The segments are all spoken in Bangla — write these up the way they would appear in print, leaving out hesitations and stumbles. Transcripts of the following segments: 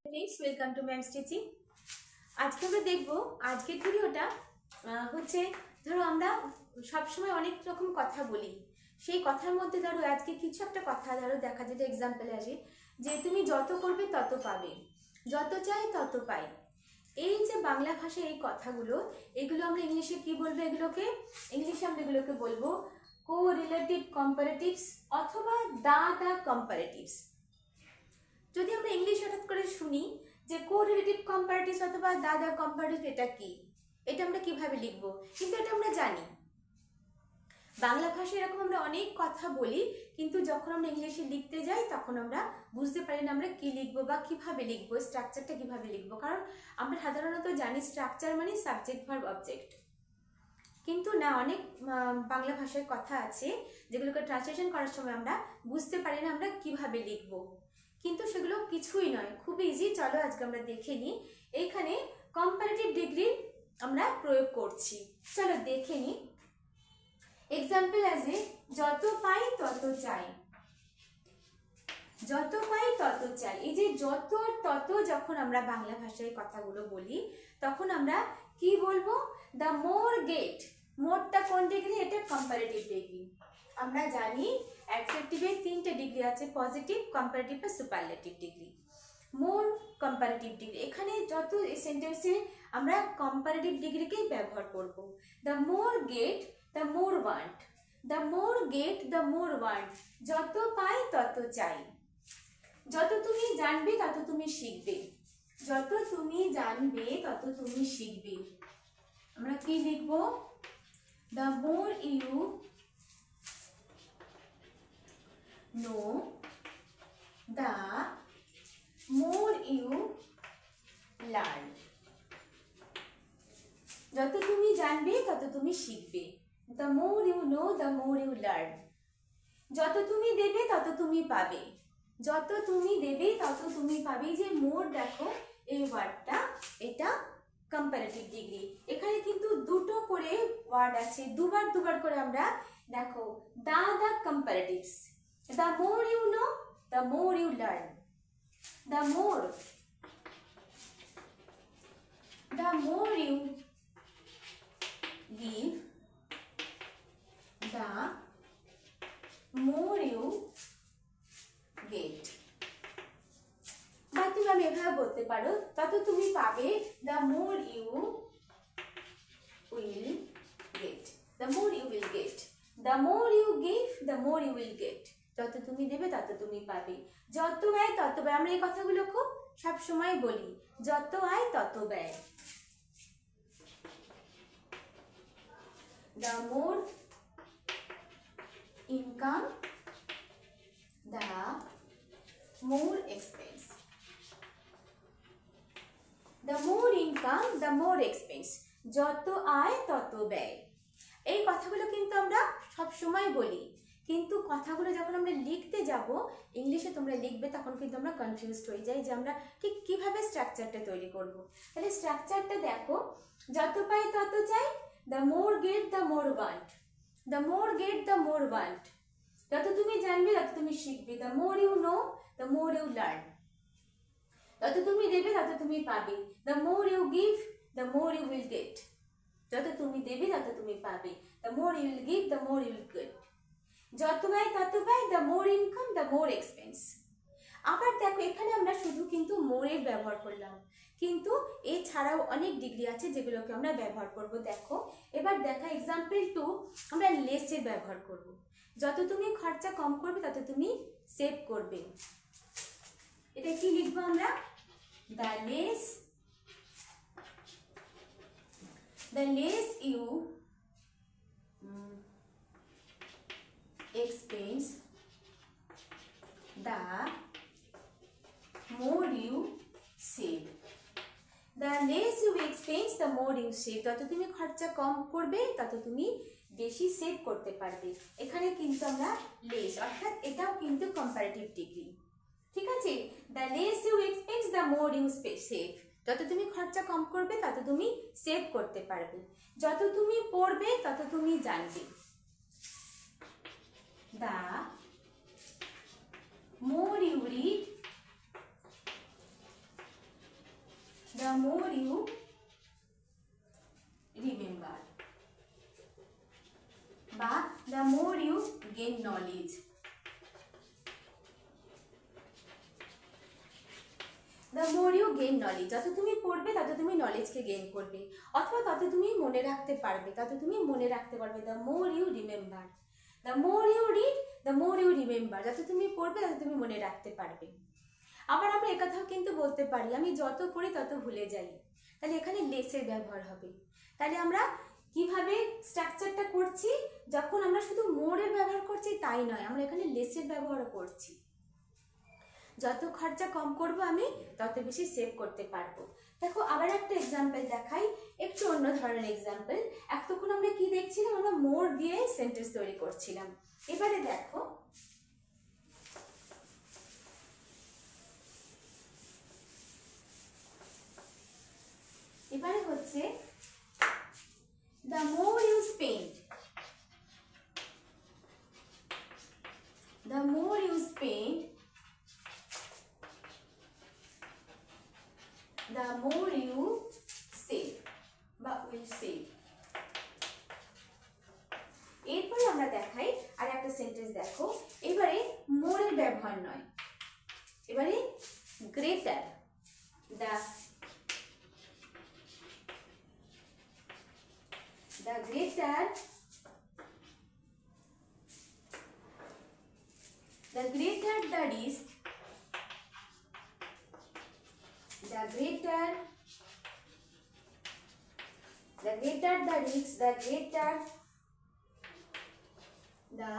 Friends welcome to ma'am stitching. आज के আমরা দেখব আজকের ভিডিওটা হচ্ছে ধরো আমরা সব সময় অনেক রকম কথা বলি, সেই কথার মধ্যে ধরো আজকে কিছু একটা কথা ধরো দেখা যেটা एग्जांपल আসে যে তুমি যত করবে তত পাবে, যত চাই তত পাই। এই যে বাংলা ভাষায় এই কথাগুলো, এগুলো আমরা ইংলিশে কি বলবো? এগুলোকে ইংলিশে আমরা এগুলোকে বলবো কোরিলেটিভ কম্পারেটিভস অথবা দা কম্পারেটিভস। যদি আমরা ইংলিশ হঠাৎ করে শুনি যে কোরিলেটিভ কম্পারেটিভস অথবা দা কম্পারেটিভ, এটা কি, এটা আমরা কিভাবে লিখব? কিন্তু এটা আমরা জানি বাংলা ভাষায় এরকম আমরা অনেক কথা বলি, কিন্তু যখন আমরা ইংলিশে লিখতে যাই তখন আমরা বুঝতে পারি না আমরা কি লিখবো বা কিভাবে লিখবো, স্ট্রাকচারটা কিভাবে লিখবো। কারণ আমরা সাধারণত জানি স্ট্রাকচার মানে সাবজেক্ট ভার্ব অবজেক্ট, কিন্তু না অনেক বাংলা ভাষায় কথা আছে যেগুলোকে ট্রান্সলেশন করার সময় আমরা বুঝতে পারি না আমরা কিভাবে লিখবো, কিন্তু সেগুলো কিছুই নয়, খুব ইজি। চলো আজকে আমরা দেখে নিই। এইখানে কম্পারেটিভ ডিগ্রি আমরা প্রয়োগ করছি, চলো দেখে নিই। এক্সাম্পল আছে যত পাই তত চাই, যত পাই তত চাই। এই যে যত আর তত যখন আমরা বাংলা ভাষায় কথাগুলো বলি তখন আমরা কি বলবো? The more gate. মোরটা কোন ডিগ্রি? এটা কম্পারেটিভ ডিগ্রি। আমরা জানি অ্যাডজেক্টিভের তিনটে ডিগ্রি আছে, পজিটিভ, কম্পারেটিভ আর সুপারলেটিভ ডিগ্রি। মোর কম্পারেটিভ ডিগ্রি, এখানে যত সেন্টেন্সে আমরা কম্পারেটিভ ডিগ্রিকেই ব্যবহার করব। The more get the more want, the more get the more want. যত পাই তত চাই। যত তুমি জানবে তত তুমি শিখবে, যত তুমি জানবে তত তুমি শিখবে। আমরা কি লিখব? The more you know, the more you learn. যত তুমি জানবে তত তুমি শিখবে। The more you know, the more you learn. যত তুমি দেবে তত তুমি পাবে, যত তুমি দেবে তত তুমি পাবে। যে মোর, দেখো এই ওয়ার্ডটা, এটা কম্পারেটিভ ডিগ্রি। এখানে কিন্তু দুটো করে ওয়ার্ড আছে, দুবার দুবার করে আমরা দেখো দা কম্পারেটিভস। The more you know, the more you learn. The more you give, the more you get. বা তুমি আমি এভাবে বলতে পারো, তত তুমি পাবে, the more you will get. The more you will get. The more you give, the more you will get. যত তুমি দেবে তত তুমি পাবে, যত ব্যয় তত ব্যয়। আমরা এই কথাগুলো খুব সবসময় বলি, যত আয় তত ব্যয়। The more income, the more expense. The more income, the more expense. যত আয় তত ব্যয়। এই কথাগুলো কিন্তু আমরা সবসময় বলি, কিন্তু কথাগুলো যখন আমরা লিখতে যাব ইংলিশে তোমরা লিখবে তখন কিন্তু আমরা কনফিউজড হয়ে যাই যে আমরা ঠিক কিভাবে স্ট্রাকচারটা তৈরি করব। তাহলে স্ট্রাকচারটা দেখো, যত পাই তত চাই, the more get the more want, the more get the more want. যত তুমি জানবে তত তুমি শিখবে, the more you know the more you learn. যত তুমি দেবে তত তুমি পাবে, the more you give the more you will get. যত তুমি দেবে তত তুমি পাবে, the more you will give the more you will get. যত ব্যয় তত ব্যয়, the more income the more expense. আবার দেখো এখানে আমরা শুধু কিন্তু মোরের ব্যবহার করলাম, কিন্তু এছাড়াও অনেক ডিগ্রি আছে যেগুলোকে আমরা ব্যবহার করব। দেখো এবার দেখা এক্সাম্পল 2, আমরা লেসের ব্যবহার করব। যত তুমি খরচা কম করবে তত তুমি সেভ করবে। এটা কি লিখবো আমরা? the less you expense, the more you save. The less you expense, the more you save. যত তুমি খরচা কম করবে তত তুমি বেশি সেভ করতে পারবে। এখানে কিন্তু আমরা লেস, অর্থাৎ এটাও কিন্তু কম্পারেটিভ ডিগ্রি, ঠিক আছে? The less you expense, the more you save. যত তুমি খরচা কম করবে তত তুমি সেভ করতে পারবে, যত তুমি পড়বে তত তুমি জানবে। The more you read, the more you remember, বা the more you gain knowledge। the more you gain knowledge, যত তুমি পড়বে তত তুমি নলেজকে গেইন করবে, অথবা তত তুমি মনে রাখতে পারবে, the more you remember, the more you read, the more you remember, যত তুমি পড়বে তত তুমি মনে রাখতে পারবে। আবার আমরা একথাও কিন্তু বলতে পারি, আমি যত পড়ি তত ভুলে যাই, তাহলে এখানে লেসের ব্যবহার হবে। তাহলে আমরা কিভাবে স্ট্রাকচারটা করছি, যখন আমরা শুধু মোরের ব্যবহার করছি তাই নয়, আমরা এখানে লেসের ব্যবহারও করছি। যত খরচা কম করব আমি তত বেশি সেভ করতে পারবো। দেখো আবার একটা এক্সাম্পল দেখাই, একটু অন্য ধরনের এক্সাম্পল। এতক্ষণ আমরা কি দেখছিলাম, আমরা মোর দিয়ে সেন্টেন্স তৈরি করছিলাম। এবারে দেখো, এবারে হচ্ছে the more you spend, the more you spend, the more you save বা will save। এরপরে আমরা দেখাই আর একটা সেন্টেন্স। দেখো এবারে মোরের ব্যবহার নয়, এবারে greater, the greater the risk, the greater the risk, the greater the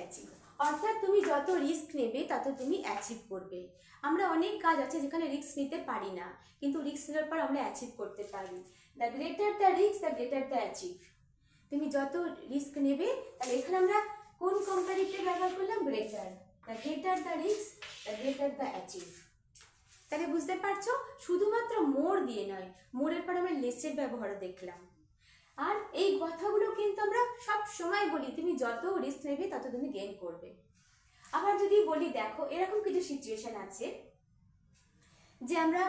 achieve। অর্থাৎ তুমি যত রিস্ক নেবে তত তুমি অ্যাচিভ করবে। আমরা অনেক কাজ আছে যেখানে রিস্ক নিতে পারি না, কিন্তু রিস্ক নেওয়ার পর আমরা অ্যাচিভ করতে পারি। The greater the risk, the greater the achieve. তুমি যত রিস্ক নেবে, তাহলে এখানে আমরা কোন কম্পারেটিভ ব্যবহার করলাম, greater. The greater the risk, the greater the achieve. তাহলে বুঝতে পারছো, শুধুমাত্র মোর দিয়ে নয়, মোরের পর আমরা লেসের ব্যবহার দেখলাম। আর এই কথাগুলো কিন্তু আমরা সব সময় বলি, তুমি যত রিস্ক নেবে তত তুমি গেইন করবে। আবার যদি বলি, দেখো এরকম কিছু সিচুয়েশন আছে যে আমরা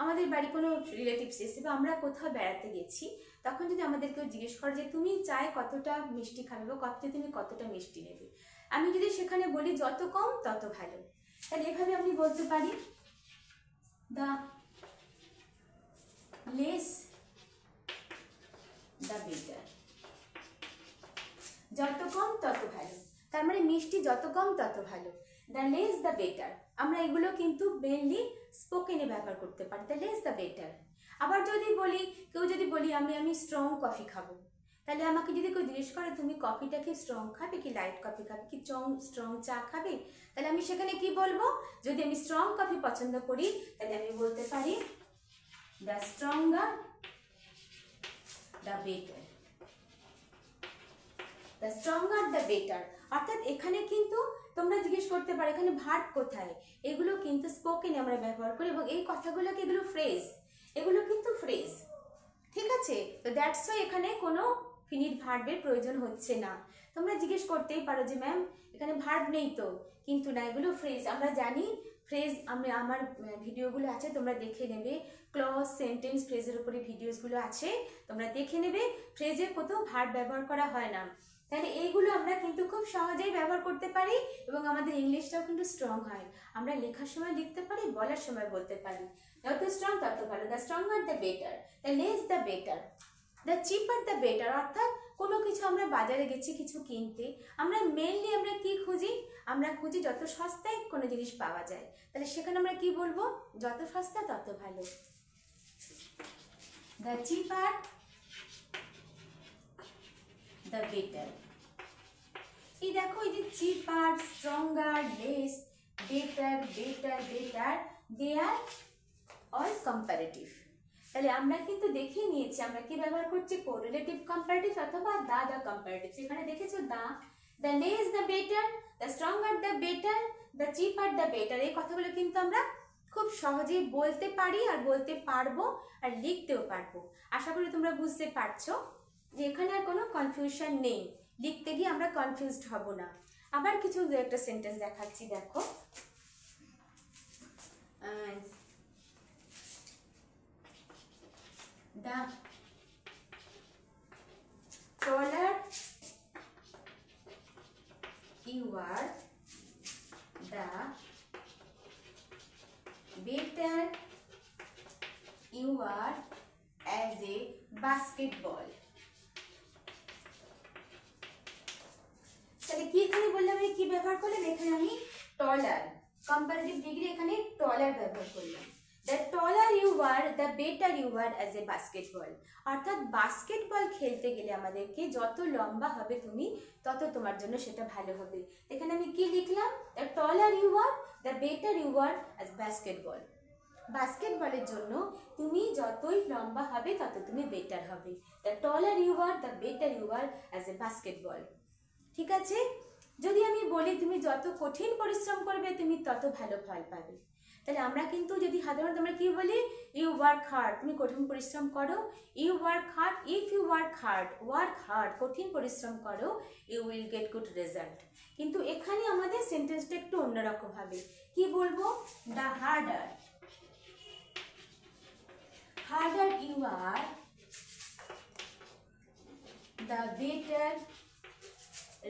আমাদের বাড়ি কোনো রিলেটিভস এসে বা আমরা কোথাও বেড়াতে গেছি, তখন যদি আমাদের কেউ জিজ্ঞেস করে যে তুমি চায় কতটা মিষ্টি খাবে বা তুমি কতটা মিষ্টি নেবে, আমি যদি সেখানে বলি যত কম তত ভালো, তাহলে এভাবে আমি বলতে পারি, দ্য লেস দ্য বেটার। যত কম তত ভালো, তার মানে মিষ্টি যত কম তত ভালো। দ্য লেস দ্য বেটার, আমরা এগুলো কিন্তু মেনলি স্পোকেনে ব্যবহার করতে পারি, দ্য লেস দ্য বেটার। আবার যদি বলি, কেউ যদি বলি আমি স্ট্রং কফি খাবো, তাহলে আমাকে যদি কেউ জিজ্ঞেস করে তুমি কফিটা কি স্ট্রং খাবে কি লাইট কফি খাবে কি স্ট্রং চা খাবে, তাহলে আমি সেখানে কি বলবো, যদি আমি স্ট্রং কফি পছন্দ করি তাহলে আমি বলতে পারি the stronger the better, the stronger the better. অর্থাৎ এখানে কিন্তু তোমরা জিজ্ঞেস করতে পারো এখানে ভার্ব কোথায়, এগুলো কিন্তু স্পোকেনে আমরা ব্যবহার করি, এবং এই কথাগুলোকে এগুলো ফ্রেজ, এগুলো কিন্তু ফ্রেজ, ঠিক আছে। তো দ্যাটস ওয়াই এখানে কোনো ফিনিট ভার্বের প্রয়োজন হচ্ছে না। তোমরা জিজ্ঞেস করতেই পারো যে ম্যাম এখানে ভার্ব নেই তো, কিন্তু না, এগুলো ফ্রেজ। আমরা জানি ফ্রেজ, আমার ভিডিওগুলো আছে তোমরা দেখে নেবে, ক্লজ সেন্টেন্স ফ্রেজের উপরে ভিডিওসগুলো আছে, তোমরা দেখে নেবে। ফ্রেজে কোথাও ভার্ব ব্যবহার করা হয় না, তাহলে এইগুলো আমরা কিন্তু খুব সহজেই ব্যবহার করতে পারি, এবং আমাদের ইংলিশটাও কিন্তু স্ট্রং হয়। আমরা লেখার সময় লিখতে পারি, বলার সময় বলতে পারি। যত স্ট্রং তত ভালো, the stronger the better, the less the better, the cheaper the better. অর্থাৎ কোনো কিছু আমরা বাজারে গেছি কিছু কিনতে, আমরা মেনলি আমরা কি খুঁজি, আমরা খুঁজি যত সস্তায় কোনো জিনিস পাওয়া যায়, তাহলে সেখানে আমরা কি বলবো, যত সস্তা তত ভালো, দ্য চিপার দ্য বেটার। এই দেখো, এই যে cheaper, stronger, less, better, better, better, they are all comparative. তাহলে আমরা কিন্তু দেখে নিয়েছি আমরা কি ব্যবহার করছি, কোরিলেটিভ কম্পারেটিভ অথবা দ্য কম্পারেটিভ। সেখানে দেখেছো the less the better, the stronger the better, the cheaper the better. এই কথাগুলো কিন্তু আমরা খুব সহজেই বলতে পারি আর বলতে পারবো আর লিখতেও পারবো। আশা করি তোমরা বুঝতে পারছো যে এখানে আর কোনো কনফিউশন নেই, লিখতে গিয়ে আমরা কনফিউজড হব না। আবার কিছু একটা সেন্টেন্স দেখাচ্ছি, দেখো the taller you are, the better you are as a basketball. তাহলে কি এখানে বললাম, আমি কি ব্যবহার করলাম, এখানে আমি টলার, কম্পারেটিভ ডিগ্রি এখানে টলার ব্যবহার করলাম। The taller you are the better you are as a basketball. অর্থাৎ বাস্কেটবল খেলতে গেলে আমাদেরকে যত লম্বা হবে তুমি, তত তোমার জন্য সেটা ভালো হবে। এখানে আমি কি লিখলাম, the taller you are the better you are as basketball. বাস্কেটবলের জন্য তুমি যতই লম্বা হবে তত তুমি বেটার হবে। The taller you are the better you are as a basketball. ঠিক আছে। যদি আমি বলি তুমি যত কঠিন পরিশ্রম করবে তুমি তত ভালো ফল পাবে, তাহলে আমরা কিন্তু যদি সাধারণত আমরা কি বলি, ইউ ওয়ার্ক হার্ড, তুমি কঠিন পরিশ্রম করো, you work hard, if you work hard, কঠিন পরিশ্রম করো, you will get good result. কিন্তু এখানে আমাদের সেন্টেন্সটা একটু অন্যরকম হবে। কি বলবো, the harder you are, the better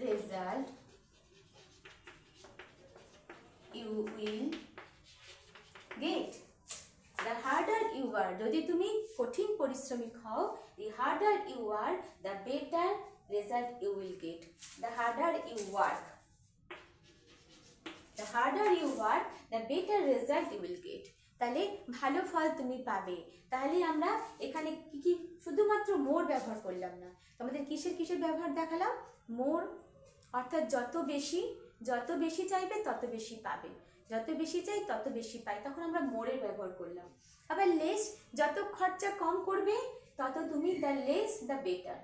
result you will get. The harder you are, যদি তুমি কঠিন পরিশ্রমিক হও, the harder you are the better result you will get. The harder you work, the harder you work the better result you will get. তাহলে ভালো ফল তুমি পাবে। তাহলে আমরা এখানে কি কি শুধুমাত্র মোর ব্যবহার করলাম না, তোমাদের কিসের ব্যবহার দেখালাম, মোর অর্থাৎ যত বেশি চাইবে তত বেশি পাবে, যত বেশি চাই তত বেশি পাই, তখন আমরা মোরের ব্যবহার করলাম। আবার লেস, যত খরচা কম করবে তত তুমি, the less the better,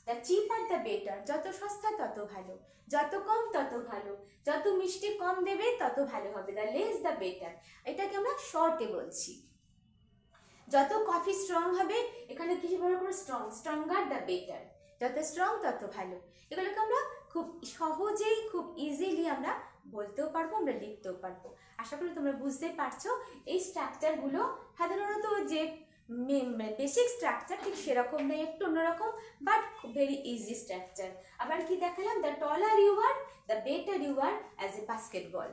the cheaper the better, যত সস্তা তত ভালো, যত কম তত ভালো, যত মিষ্টি কম দেবে তত ভালো হবে, দ্য লেস দ্য বেটার। এটাকে আমরা শর্টে বলছি। যত কফি স্ট্রং হবে, এখানে কিছু ব্যবহার করো স্ট্রঙ্গার দ্য বেটার, যত স্ট্রং তত ভালো। এগুলোকে আমরা খুব সহজেই খুব ইজিলি আমরা বলতেও পারবো, আমরা লিখতেও পারবো। আশা করি তোমরা বুঝতে পারছো। এই স্ট্রাকচারগুলো সাধারণত যে বেসিক স্ট্রাকচার ঠিক সেরকম নেই, একটু অন্যরকম, বাট ভেরি ইজি স্ট্রাকচার। আবার কি দেখালাম, the taller you are the better you are as a basketball,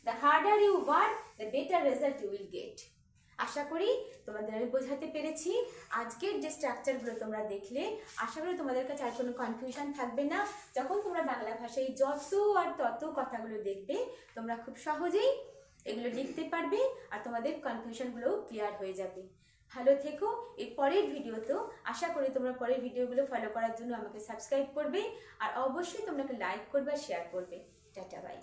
the harder you work the better result you will get. আশা করি তোমাদের আমি বোঝাতে পেরেছি। আজকের যে স্ট্রাকচারগুলো তোমরা দেখলে, আশা করি তোমাদের কাছে আর কোনো কনফিউশন থাকবে না। যখন তোমরা বাংলা ভাষায় যত আর তত কথাগুলো দেখবে, তোমরা খুব সহজেই এগুলো লিখতে পারবে আর তোমাদের কনফিউশনগুলোও ক্লিয়ার হয়ে যাবে। ভালো থেকো। এর পরের ভিডিওতেও আশা করি তোমরা পরের ভিডিওগুলো ফলো করার জন্য আমাকে সাবস্ক্রাইব করবে, আর অবশ্যই তোমরা লাইক করবে, শেয়ার করবে। Tata, by.